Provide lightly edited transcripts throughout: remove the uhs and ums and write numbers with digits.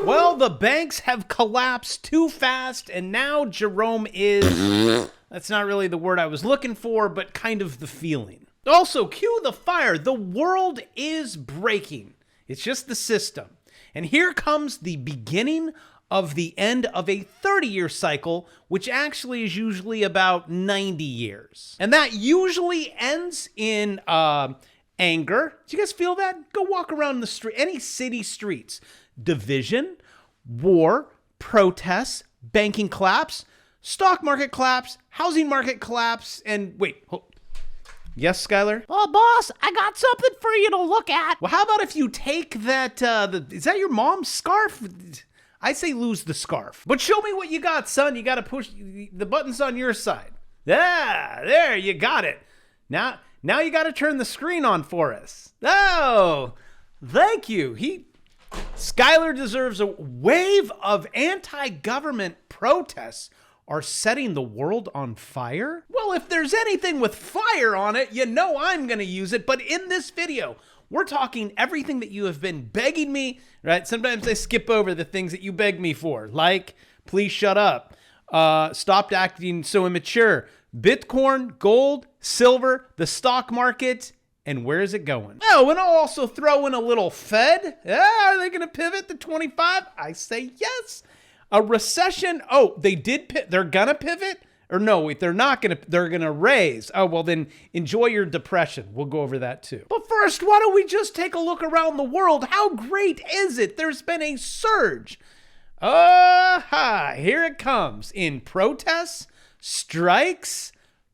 Well, the banks have collapsed too fast, and now Jerome is... That's not really the word I was looking for, but kind of the feeling. Also, cue the fire. The world is breaking. It's just the system. And here comes the beginning of the end of a 30-year cycle, which actually is usually about 90 years. And that usually ends in anger. Do you guys feel that? Go walk around the street, any city streets. Division, war, protests, banking collapse, stock market collapse, housing market collapse, and wait, yes, Skylar? Oh, boss, I got something for you to look at. Well, how about if you take that, is that your mom's scarf? I say lose the scarf. But show me what you got, son. You got to push the buttons on your side. Yeah, there, you got it. Now you got to turn the screen on for us. Oh, thank you. Skylar deserves a wave of anti-government protests are setting the world on fire? Well, if there's anything with fire on it, you know I'm going to use it. But in this video, we're talking everything that you have been begging me, right? Sometimes I skip over the things that you beg me for, like, please shut up, stopped acting so immature, Bitcoin, gold, silver, the stock market, and where is it going? Oh, and I'll also throw in a little Fed. Are they going to pivot to 25? I say yes. A recession. Oh, they're going to pivot? Or no, wait, they're not going to, they're going to raise. Oh, well then enjoy your depression. We'll go over that too. But first, why don't we just take a look around the world? How great is it? There's been a surge. Here it comes in protests, strikes,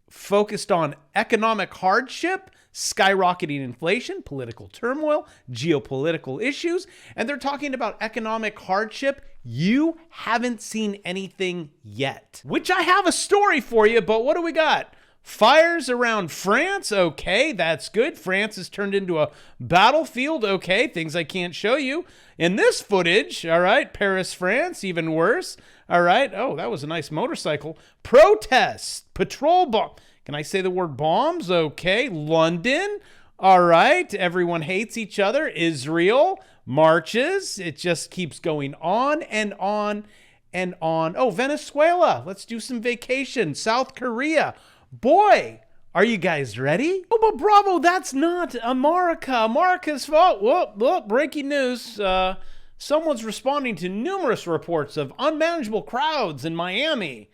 focused on economic hardship, skyrocketing inflation, political turmoil, geopolitical issues, and they're talking about economic hardship. You haven't seen anything yet, which I have a story for you, but what do we got? Fires around France. Okay, that's good. France has turned into a battlefield. Okay, things I can't show you. In this footage, all right, Paris, France, even worse. All right, oh, that was a nice motorcycle. Protests, patrol bomb. Can I say the word bombs? Okay, London. All right, everyone hates each other. Israel, marches. It just keeps going on and on and on. Oh, Venezuela. Let's do some vacation. South Korea. Boy, are you guys ready? Oh, but bravo, that's not America. America's fault. Whoop, breaking news. Someone's responding to numerous reports of unmanageable crowds in Miami.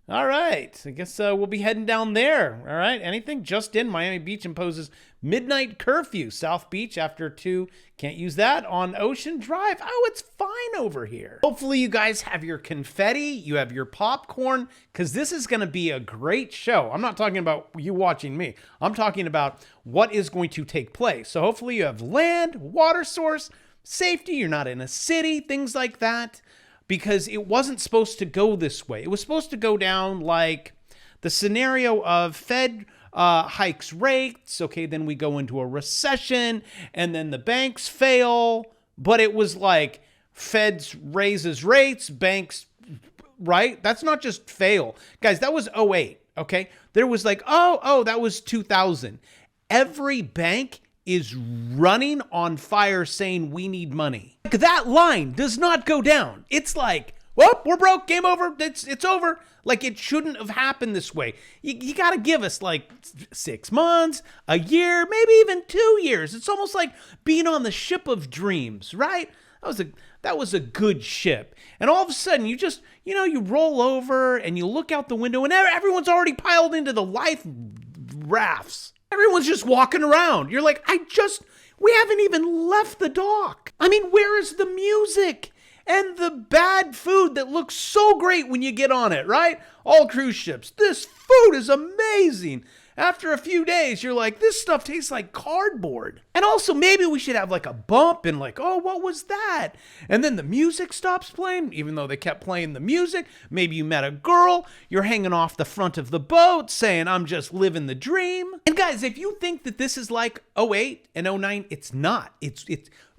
All right, I guess we'll be heading down there. All right, anything? Just in, Miami Beach imposes midnight curfew. South Beach after 2, can't use that. On Ocean Drive, oh, it's fine over here. Hopefully you guys have your confetti, you have your popcorn, because this is going to be a great show. I'm not talking about you watching me. I'm talking about what is going to take place. So hopefully you have land, water source, safety, you're not in a city, things like that. Because it wasn't supposed to go this way. It was supposed to go down like the scenario of Fed hikes rates. Okay, then we go into a recession and then the banks fail. But it was like Feds raises rates, banks, right? That's not just fail. Guys, that was 08, okay? There was like, that was 2000. Every bank is running on fire saying we need money. That line does not go down. It's like, well, we're broke, game over, it's over. Like, it shouldn't have happened this way. You got to give us like 6 months, a year, maybe even 2 years. It's almost like being on the ship of dreams, right? That was a good ship. And all of a sudden you just, you roll over and you look out the window and everyone's already piled into the life rafts. Everyone's just walking around. You're like, we haven't even left the dock. I mean, where is the music and the bad food that looks so great when you get on it, right? All cruise ships. This food is amazing. After a few days, you're like, this stuff tastes like cardboard. And also, maybe we should have like a bump and like, oh, what was that? And then the music stops playing, even though they kept playing the music. Maybe you met a girl, you're hanging off the front of the boat saying, I'm just living the dream. And guys, if you think that this is like 08 and 09, it's not. It's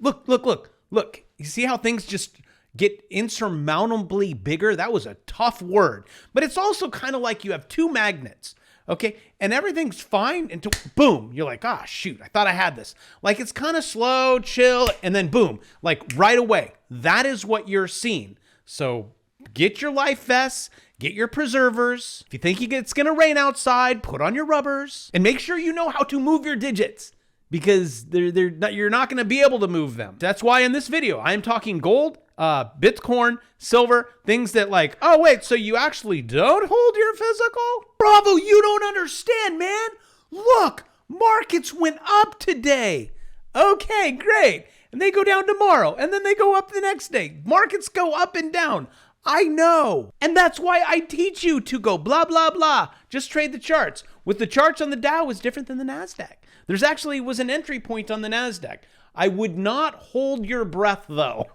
look. You see how things just get insurmountably bigger? That was a tough word. But it's also kind of like you have two magnets. Okay. And everything's fine until boom, you're like, ah, shoot, I thought I had this. Like it's kind of slow, chill, and then boom, like right away. That is what you're seeing. So get your life vests, get your preservers. If you think it's going to rain outside, put on your rubbers and make sure you know how to move your digits because you're not going to be able to move them. That's why in this video, I am talking gold, Bitcoin, silver, things that like, oh wait, so you actually don't hold your physical? Bravo, you don't understand, man. Look, markets went up today. Okay, great. And they go down tomorrow, and then they go up the next day. Markets go up and down. I know. And that's why I teach you to go blah, blah, blah. Just trade the charts. With the charts on the Dow is different than the NASDAQ. There's actually was an entry point on the NASDAQ. I would not hold your breath though.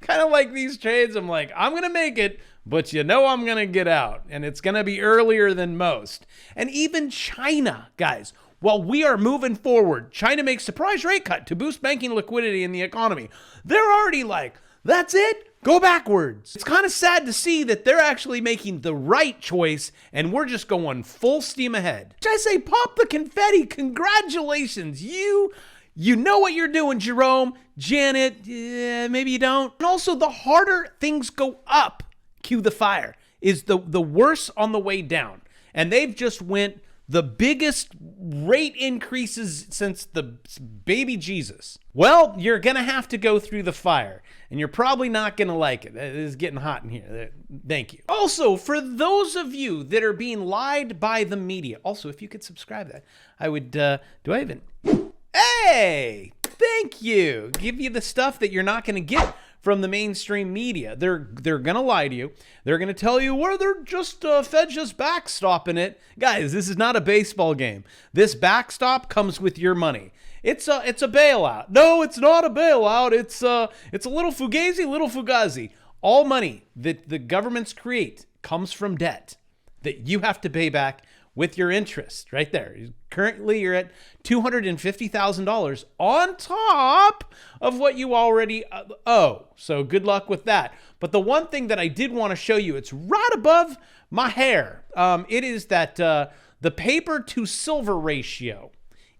Kind of like these trades. I'm like, I'm going to make it, but you know I'm going to get out. And it's going to be earlier than most. And even China, guys, while we are moving forward, China makes surprise rate cut to boost banking liquidity in the economy. They're already like, that's it? Go backwards. It's kind of sad to see that they're actually making the right choice and we're just going full steam ahead. I say pop the confetti. Congratulations. You know what you're doing, Jerome, Janet, maybe you don't. And also the harder things go up, cue the fire, is the worse on the way down. And they've just went the biggest rate increases since the baby Jesus. Well, you're going to have to go through the fire, and you're probably not going to like it. It is getting hot in here. Thank you. Also, for those of you that are being lied by the media, also, if you could subscribe that, I would, do I even... Hey, thank you. Give you the stuff that you're not going to get from the mainstream media. They're going to lie to you. They're going to tell you, well, they're just, Fed just backstopping it. Guys, this is not a baseball game. This backstop comes with your money. It's a bailout. No, it's not a bailout. It's a little fugazi. All money that the governments create comes from debt that you have to pay back with your interest right there. Currently, you're at $250,000 on top of what you already owe. So good luck with that. But the one thing that I did want to show you, it's right above my hair. It is that the paper to silver ratio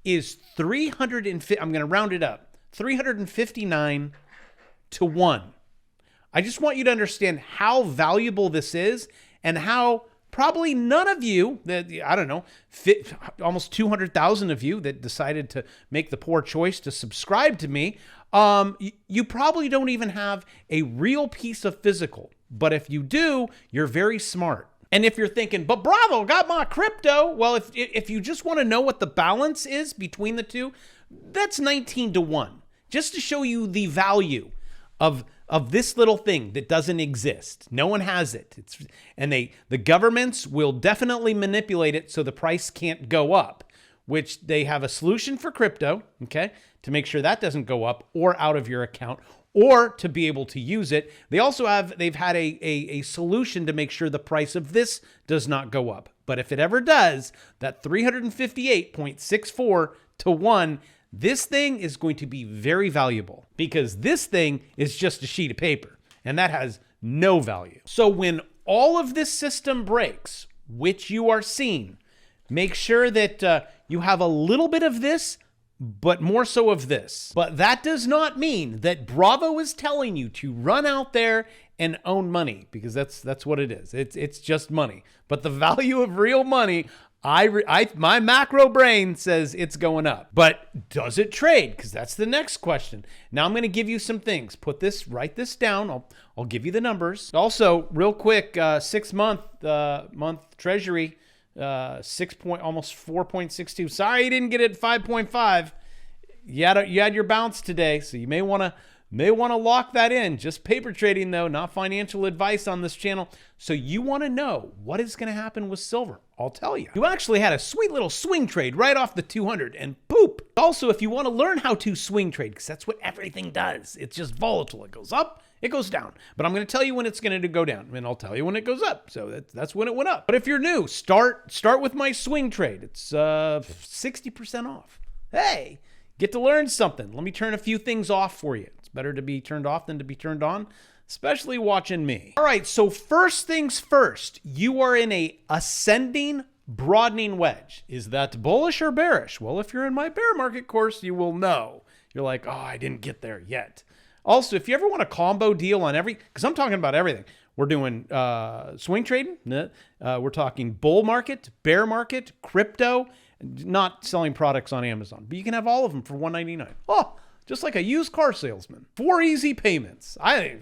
is 350. I'm going to round it up. 359 to 1. I just want you to understand how valuable this is and how probably none of you, I don't know, almost 200,000 of you that decided to make the poor choice to subscribe to me, you probably don't even have a real piece of physical. But if you do, you're very smart. And if you're thinking, but Bravo, got my crypto. Well, if you just want to know what the balance is between the two, that's 19 to 1. Just to show you the value of this little thing that doesn't exist. No one has it. The governments will definitely manipulate it so the price can't go up, which they have a solution for crypto, okay, to make sure that doesn't go up or out of your account or to be able to use it. They've had a solution to make sure the price of this does not go up. But if it ever does, that 358.64 to 1, this thing is going to be very valuable because this thing is just a sheet of paper and that has no value. So when all of this system breaks, which you are seeing, make sure that you have a little bit of this, but more so of this. But that does not mean that Bravo is telling you to run out there and own money because that's what it is. It's just money. But the value of real money, my macro brain says it's going up. But does it trade? Because that's the next question. Now I'm going to give you some things. Write this down. I'll give you the numbers. Also, real quick, 6 month Treasury, almost 4.62. Sorry you didn't get it 5.5. You had your bounce today, so you may want to lock that in. Just paper trading though, not financial advice on this channel. So you want to know what is going to happen with silver. I'll tell you. You actually had a sweet little swing trade right off the 200 and poop. Also, if you want to learn how to swing trade, because that's what everything does. It's just volatile. It goes up, it goes down. But I'm going to tell you when it's going to go down, and I'll tell you when it goes up. So that's when it went up. But if you're new, start with my swing trade. It's 60% off. Hey, get to learn something. Let me turn a few things off for you. It's better to be turned off than to be turned on, especially watching me. All right, so first things first, you are in a ascending broadening wedge. Is that bullish or bearish? Well, if you're in my bear market course, you will know. You're like, oh, I didn't get there yet. Also, if you ever want a combo deal on because I'm talking about everything. We're doing swing trading. We're talking bull market, bear market, crypto, not selling products on Amazon. But you can have all of them for $199. Oh, just like a used car salesman. 4 easy payments. I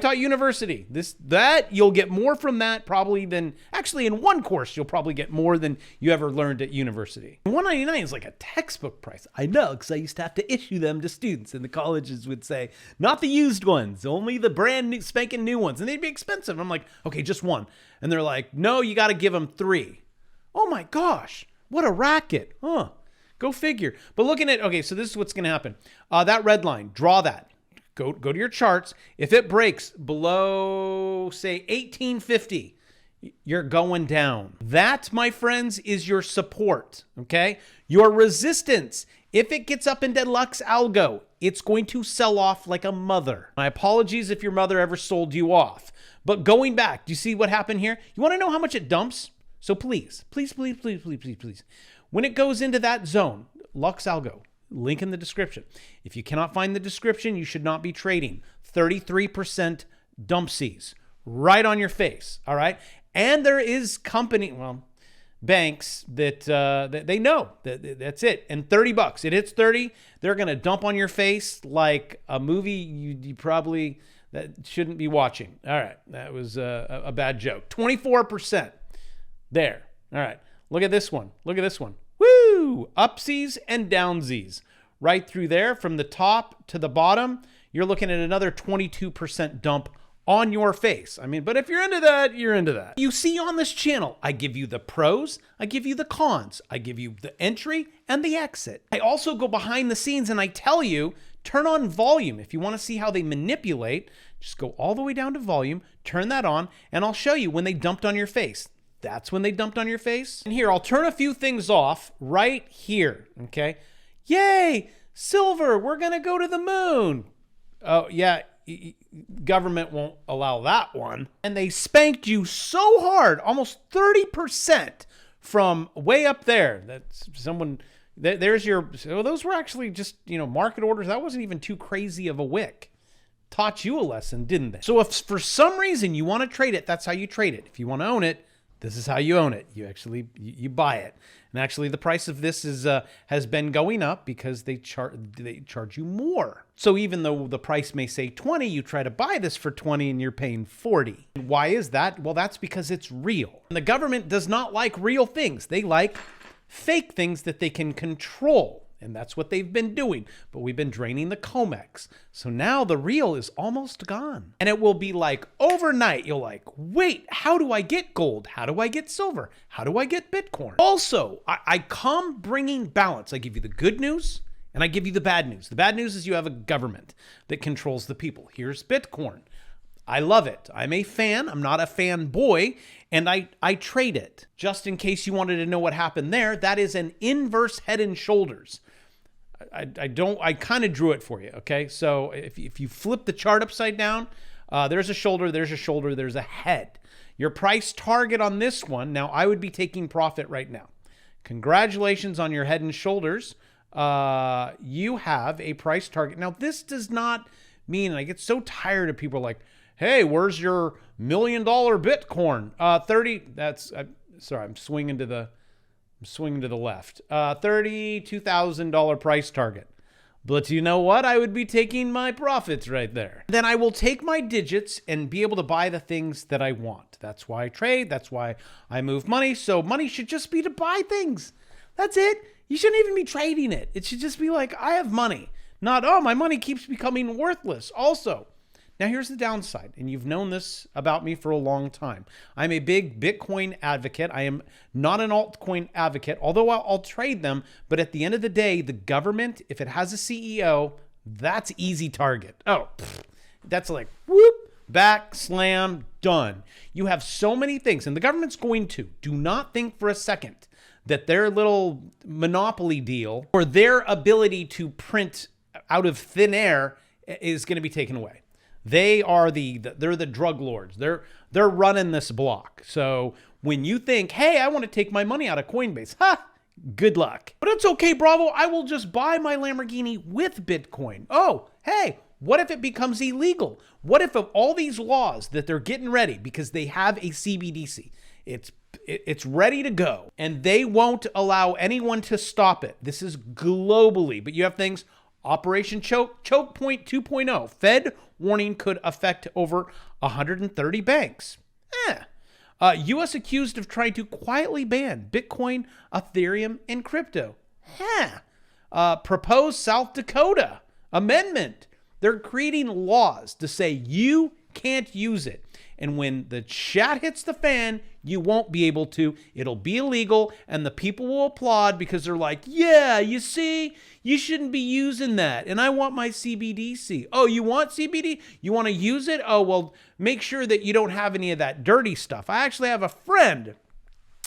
taught university. That you'll get more from that probably than actually in one course you'll probably get more than you ever learned at university. $199 is like a textbook price. I know, because I used to have to issue them to students, and the colleges would say, not the used ones, only the brand new spanking new ones, and they'd be expensive. I'm like, okay, just one. And they're like, no, you got to give them 3. Oh my gosh, what a racket. Huh? Go figure. But looking at, okay, so this is what's going to happen. That red line, draw that. Go to your charts. If it breaks below, say, 1850, you're going down. That, my friends, is your support, okay? Your resistance. If it gets up into Lux Algo, it's going to sell off like a mother. My apologies if your mother ever sold you off. But going back, do you see what happened here? You want to know how much it dumps? So please. When it goes into that zone, Lux Algo, link in the description. If you cannot find the description, you should not be trading. 33% dump Cs right on your face. All right. And there is banks that they know that's it. And $30, it hits 30. They're going to dump on your face like a movie you probably that shouldn't be watching. All right. That was a bad joke. 24% there. All right. Look at this one. Woo! Upsies and downsies. Right through there from the top to the bottom, you're looking at another 22% dump on your face. I mean, but if you're into that, you're into that. You see on this channel, I give you the pros, I give you the cons, I give you the entry and the exit. I also go behind the scenes and I tell you, turn on volume. If you want to see how they manipulate, just go all the way down to volume, turn that on, and I'll show you when they dumped on your face. That's when they dumped on your face. And here, I'll turn a few things off right here, okay? Yay, silver, we're going to go to the moon. Oh, yeah, government won't allow that one. And they spanked you so hard, almost 30% from way up there. That's someone, there's your, so those were actually just, market orders. That wasn't even too crazy of a wick. Taught you a lesson, didn't they? So if for some reason you want to trade it, that's how you trade it. If you want to own it, this is how you own it. You actually buy it. And actually the price of this has been going up because they charge you more. So even though the price may say 20, you try to buy this for 20 and you're paying 40. And why is that? Well, that's because it's real. And the government does not like real things. They like fake things that they can control. And that's what they've been doing. But we've been draining the COMEX. So now the real is almost gone. And it will be like overnight, you're like, wait, how do I get gold? How do I get silver? How do I get Bitcoin? Also, I come bringing balance. I give you the good news and I give you the bad news. The bad news is you have a government that controls the people. Here's Bitcoin. I love it. I'm a fan. I'm not a fanboy, and I trade it. Just in case you wanted to know what happened there, that is an inverse head and shoulders. I kind of drew it for you, okay? So if you flip the chart upside down, there's a shoulder, there's a head. Your price target on this one, now I would be taking profit right now. Congratulations on your head and shoulders. You have a price target. Now, this does not mean, and I get so tired of people like, hey, where's your $1 million Bitcoin? 30, that's, sorry, I'm swinging to the left. $32,000 price target. But you know what? I would be taking my profits right there. Then I will take my digits and be able to buy the things that I want. That's why I trade. That's why I move money. So money should just be to buy things. That's it. You shouldn't even be trading it. It should just be like, I have money. Not, oh, my money keeps becoming worthless. Also, now here's the downside, and you've known this about me for a long time. I'm a big Bitcoin advocate. I am not an altcoin advocate, although I'll trade them. But at the end of the day, the government, if it has a CEO, that's easy target. Oh, that's like, whoop, back, slam, done. You have so many things, and the government's going to. Do not think for a second that their little monopoly deal or their ability to print out of thin air is going to be taken away. They are they're the drug lords. They're running this block. So when you think, hey, I want to take my money out of Coinbase. Ha! Good luck. But it's okay, Bravo. I will just buy my Lamborghini with Bitcoin. Oh, hey, what if it becomes illegal? What if of all these laws that they're getting ready because they have a CBDC, it's ready to go and they won't allow anyone to stop it. This is globally, but you have things, Operation Choke Point 2.0, Fed warning could affect over 130 banks. U.S. accused of trying to quietly ban Bitcoin, Ethereum, and crypto. Proposed South Dakota amendment. They're creating laws to say you can't use it. And when the chat hits the fan, you won't be able to. It'll be illegal, and the people will applaud because they're like, yeah, you see, you shouldn't be using that. And I want my CBDC. Oh, you want CBD? You want to use it? Oh, well, make sure that you don't have any of that dirty stuff. I actually have a friend,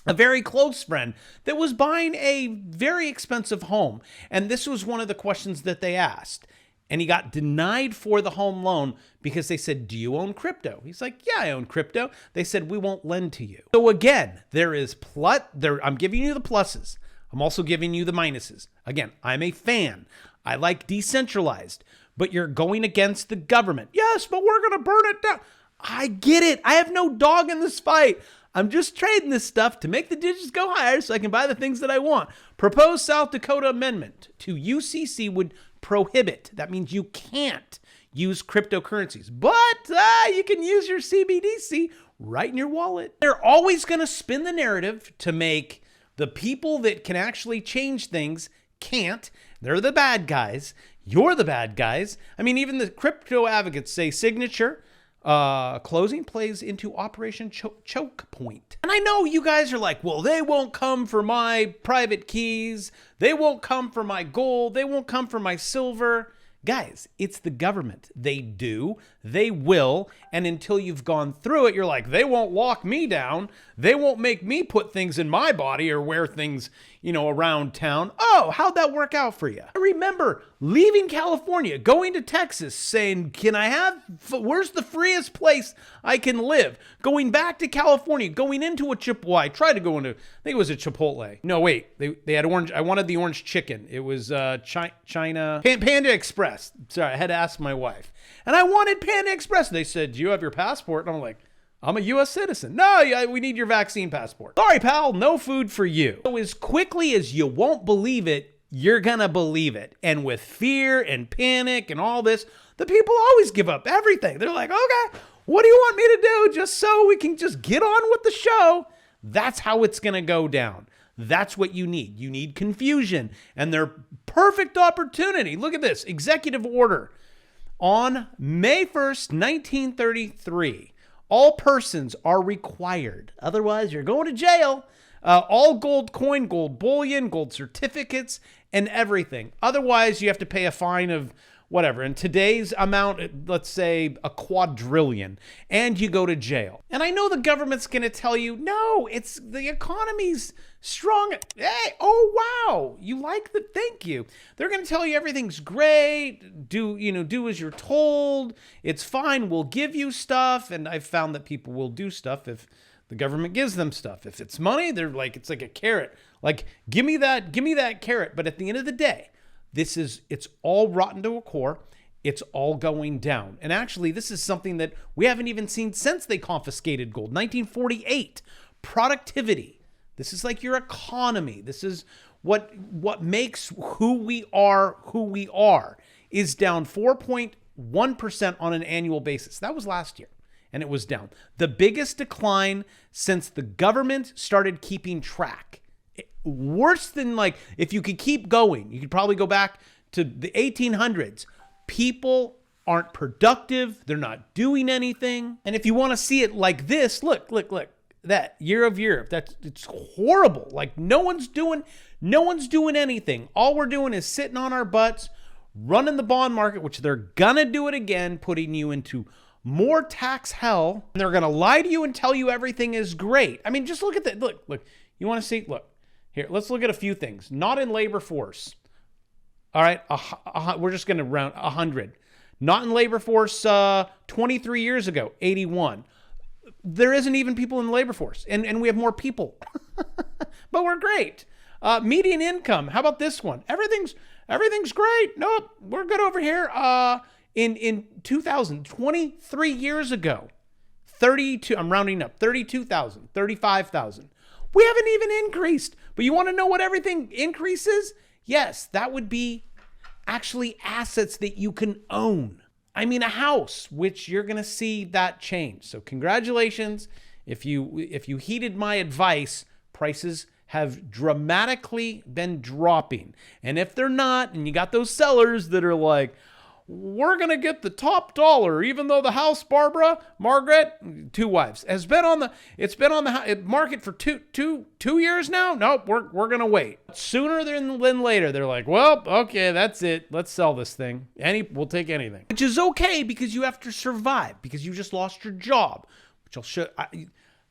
a very close friend, that was buying a very expensive home. And this was one of the questions that they asked. And he got denied for the home loan because they said, do you own crypto? He's like, yeah, I own crypto. They said, we won't lend to you. So again, I'm giving you the pluses. I'm also giving you the minuses. Again, I'm a fan. I like decentralized, but you're going against the government. Yes, but we're going to burn it down. I get it. I have no dog in this fight. I'm just trading this stuff to make the digits go higher so I can buy the things that I want. Proposed South Dakota amendment to UCC would prohibit. That means you can't use cryptocurrencies, but you can use your CBDC right in your wallet. They're always going to spin the narrative to make the people that can actually change things can't. They're the bad guys. You're the bad guys. I mean, even the crypto advocates say signature closing plays into Operation Choke Point. And I know you guys are like, well, they won't come for my private keys. They won't come for my gold. They won't come for my silver. Guys, it's the government. They do. They will. And until you've gone through it, you're like, they won't lock me down. They won't make me put things in my body or wear things, around town. Oh, how'd that work out for you? I remember leaving California, going to Texas, saying, where's the freest place I can live? Going back to California, going into a Chipotle. I tried to go into, I think it was a Chipotle. No, wait, they had orange. I wanted the orange chicken. It was China, Panda Express. Sorry, I had to ask my wife. And I wanted Panda Express. They said, do you have your passport? And I'm like, I'm a U.S. citizen. No, we need your vaccine passport. Sorry, pal, no food for you. So as quickly as you won't believe it, you're gonna believe it. And with fear and panic and all this, the people always give up everything. They're like, okay, what do you want me to do just so we can just get on with the show? That's how it's gonna go down. That's what you need. You need confusion. And their perfect opportunity. Look at this, executive order. On May 1st, 1933, all persons are required, otherwise you're going to jail, all gold coin, gold bullion, gold certificates, and everything. Otherwise, you have to pay a fine of whatever. In today's amount, let's say a quadrillion, and you go to jail. And I know the government's going to tell you, no, it's the economy's strong. Hey, oh, wow. You like the, thank you. They're going to tell you everything's great. Do as you're told. It's fine. We'll give you stuff. And I've found that people will do stuff if the government gives them stuff. If it's money, they're like, it's like a carrot. Like, give me that carrot. But at the end of the day, it's all rotten to a core. It's all going down. And actually, this is something that we haven't even seen since they confiscated gold. 1948, productivity. This is like your economy. This is what makes who we are, is down 4.1% on an annual basis. That was last year, and it was down. The biggest decline since the government started keeping track. Worse than, like, if you could keep going, you could probably go back to the 1800s. People aren't productive. They're not doing anything. And if you want to see it like this, look, that year of year, it's horrible. Like no one's doing anything. All we're doing is sitting on our butts, running the bond market, which they're gonna do it again, putting you into more tax hell. And they're gonna lie to you and tell you everything is great. I mean, just look at that. Look, you want to see, look. Here, let's look at a few things. Not in labor force. All right, we're just going to round 100. Not in labor force 23 years ago, 81. there isn't even people in the labor force, and we have more people, but we're great. Median income. How about this one? Everything's great. Nope, we're good over here. In 2000, 23 years ago, 32. I'm rounding up. 32,000, 35,000. We haven't even increased. But you want to know what everything increases? Yes, that would be actually assets that you can own. I mean, a house, which you're going to see that change. So congratulations. If you heeded my advice, prices have dramatically been dropping. And if they're not, and you got those sellers that are like, we're going to get the top dollar, even though the house, Margaret, two wives, has been on the market for two years now. Nope, we're going to wait. Sooner than later, they're like, well, okay, that's it. Let's sell this thing. We'll take anything. Which is okay because you have to survive, because you just lost your job, which I'll show.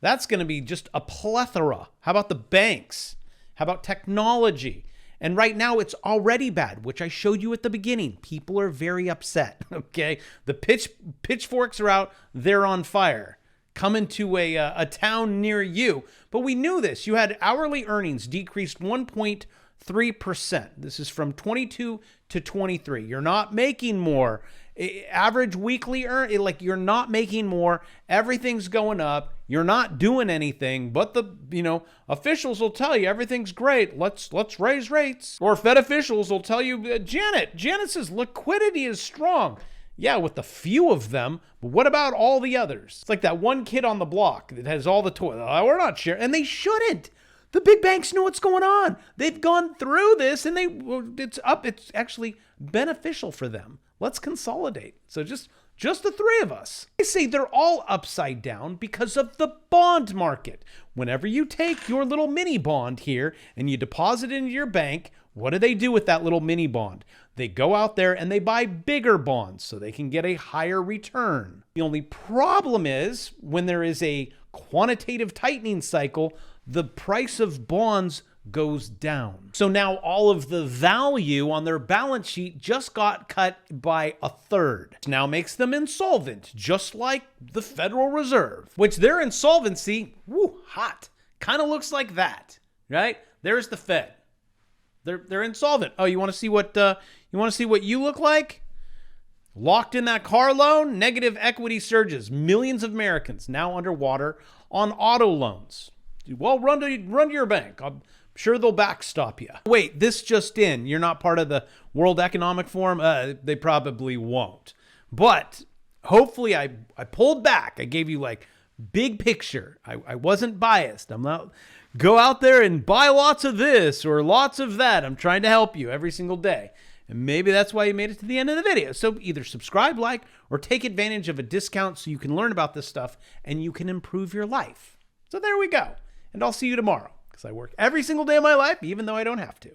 That's going to be just a plethora. How about the banks? How about technology? And right now it's already bad, which I showed you at the beginning. People are very upset, okay? The pitchforks are out. They're on fire. Coming to a town near you. But we knew this. You had hourly earnings decreased 1.3%. This is from 22 to 23. You're not making more. Average weekly you're not making more. Everything's going up. You're not doing anything, but the officials will tell you everything's great. Let's raise rates. Or Fed officials will tell you, Janet says liquidity is strong. Yeah, with the few of them, but what about all the others? It's like that one kid on the block that has all the toys. We're not sharing, and they shouldn't. The big banks know what's going on. They've gone through this, and it's actually beneficial for them. Let's consolidate. So just the three of us. I say they're all upside down because of the bond market. Whenever you take your little mini bond here and you deposit it into your bank, what do they do with that little mini bond? They go out there and they buy bigger bonds so they can get a higher return. The only problem is when there is a quantitative tightening cycle, the price of bonds goes down. So now all of the value on their balance sheet just got cut by a third. Now makes them insolvent, just like the Federal Reserve, which their insolvency, hot, kind of looks like that, right? There's the Fed. They're insolvent. Oh, you want to see what you look like? Locked in that car loan, negative equity surges. Millions of Americans now underwater on auto loans. Well, run to your bank. I'm sure they'll backstop you. Wait, this just in. You're not part of the World Economic Forum? They probably won't. But hopefully I pulled back. I gave you like big picture. I wasn't biased. I'm not go out there and buy lots of this or lots of that. I'm trying to help you every single day. And maybe that's why you made it to the end of the video. So either subscribe, like, or take advantage of a discount so you can learn about this stuff and you can improve your life. So there we go. And I'll see you tomorrow because I work every single day of my life, even though I don't have to.